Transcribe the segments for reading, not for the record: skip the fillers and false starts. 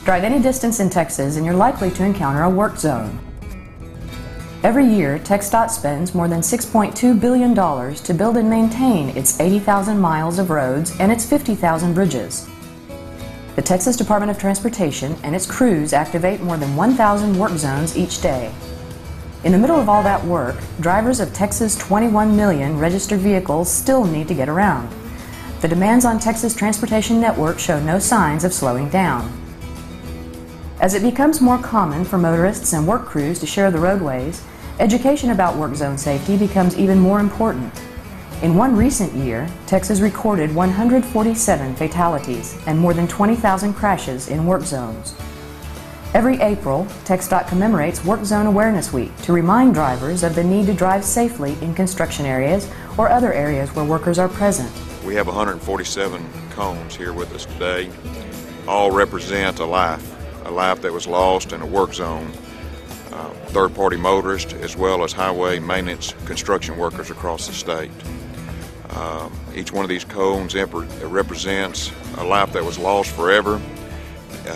Drive any distance in Texas and you're likely to encounter a work zone. Every year, TxDOT spends more than $6.2 billion to build and maintain its 80,000 miles of roads and its 50,000 bridges. The Texas Department of Transportation and its crews activate more than 1,000 work zones each day. In the middle of all that work, drivers of Texas' 21 million registered vehicles still need to get around. The demands on Texas' transportation network show no signs of slowing down. As it becomes more common for motorists and work crews to share the roadways, education about work zone safety becomes even more important. In one recent year, Texas recorded 147 fatalities and more than 20,000 crashes in work zones. Every April, TxDOT commemorates Work Zone Awareness Week to remind drivers of the need to drive safely in construction areas or other areas where workers are present. We have 147 cones here with us today. All represent a life that was lost in a work zone. Third-party motorists as well as highway maintenance construction workers across the state. Each one of these cones represents a life that was lost forever,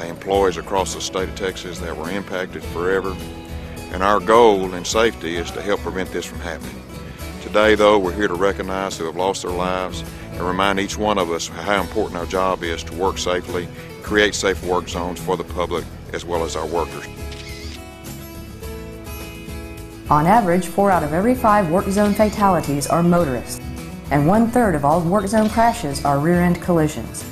employees across the state of Texas that were impacted forever, and our goal in safety is to help prevent this from happening. Today, though, we're here to recognize who have lost their lives and remind each one of us how important our job is to work safely, create safe work zones for the public as well as our workers. On average, 4 out of every 5 work zone fatalities are motorists, and 1/3 of all work zone crashes are rear-end collisions.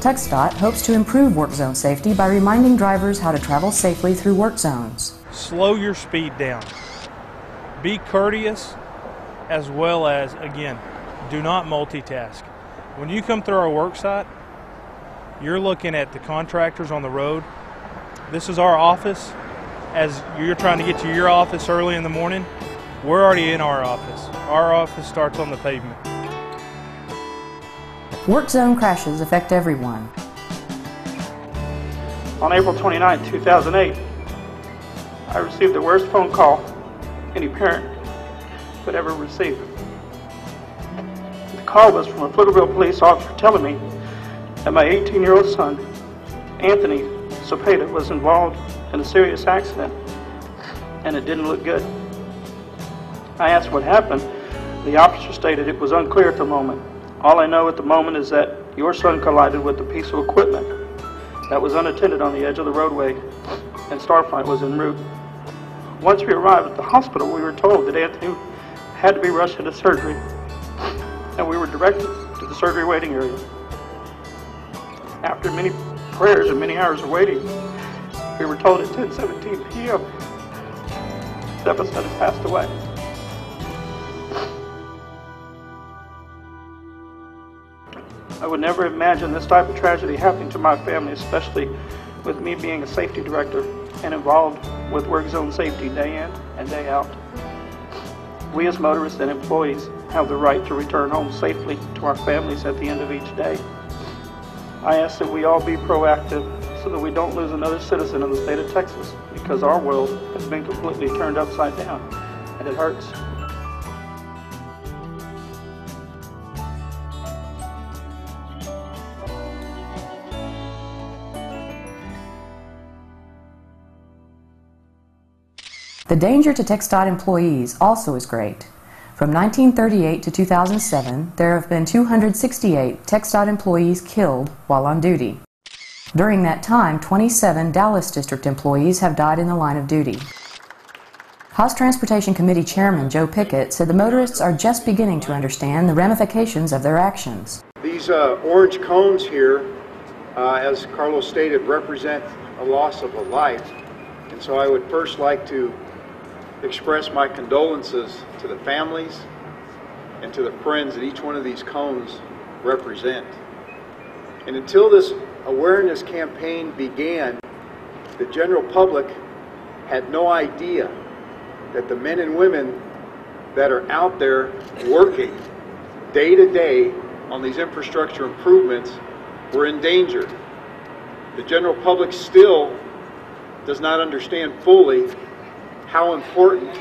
TxDOT hopes to improve work zone safety by reminding drivers how to travel safely through work zones. Slow your speed down. Be courteous, as well as, again, do not multitask. When you come through our work site, you're looking at the contractors on the road. This is our office. As you're trying to get to your office early in the morning, we're already in our office. Our office starts on the pavement. Work zone crashes affect everyone. On April 29, 2008, I received the worst phone call any parent could ever receive. The call was from a Pflugerville police officer telling me that my 18-year-old son, Anthony Sepeda, was involved in a serious accident, and it didn't look good. I asked what happened. The officer stated it was unclear at the moment. All I know at the moment is that your son collided with a piece of equipment that was unattended on the edge of the roadway, and Starflight was en route. Once we arrived at the hospital, we were told that Anthony had to be rushed into surgery, and we were directed to the surgery waiting area. After many prayers and many hours of waiting, we were told at 10:17 p.m. that my son had passed away. I would never imagine this type of tragedy happening to my family, especially with me being a safety director and involved with work zone safety day in and day out. We as motorists and employees have the right to return home safely to our families at the end of each day. I ask that we all be proactive so that we don't lose another citizen of the state of Texas, because our world has been completely turned upside down, and it hurts. The danger to TxDOT employees also is great. From 1938 to 2007, there have been 268 TxDOT employees killed while on duty. During that time, 27 Dallas District employees have died in the line of duty. House Transportation Committee Chairman Joe Pickett said the motorists are just beginning to understand the ramifications of their actions. These orange cones here, as Carlos stated, represent a loss of a life. And so I would first like to express my condolences to the families and to the friends that each one of these cones represent. And until this awareness campaign began, the general public had no idea that the men and women that are out there working day to day on these infrastructure improvements were in danger. The general public still does not understand fully how important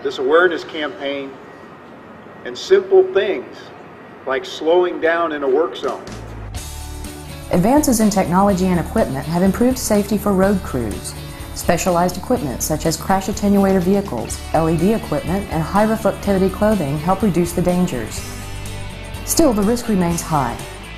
this awareness campaign and simple things like slowing down in a work zone. Advances in technology and equipment have improved safety for road crews. Specialized equipment such as crash attenuator vehicles, LED equipment, and high reflectivity clothing help reduce the dangers. Still, the risk remains high.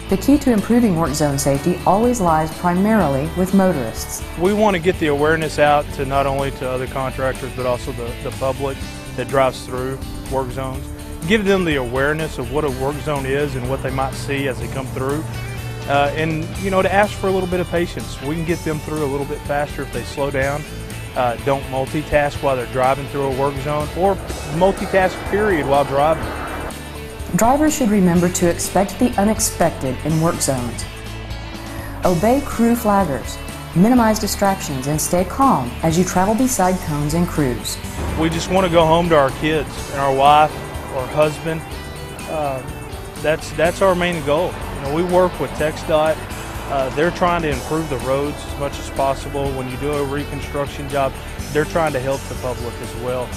The key to improving work zone safety always lies primarily with motorists. We want to get the awareness out to not only to other contractors but also the public that drives through work zones. Give them the awareness of what a work zone is and what they might see as they come through. And to ask for a little bit of patience. We can get them through a little bit faster if they slow down, don't multitask while they're driving through a work zone, or multitask period while driving. Drivers should remember to expect the unexpected in work zones. Obey crew flaggers, minimize distractions, and stay calm as you travel beside cones and crews. We just want to go home to our kids and our wife or husband. That's our main goal. We work with TxDOT. They're trying to improve the roads as much as possible. When you do a reconstruction job, they're trying to help the public as well.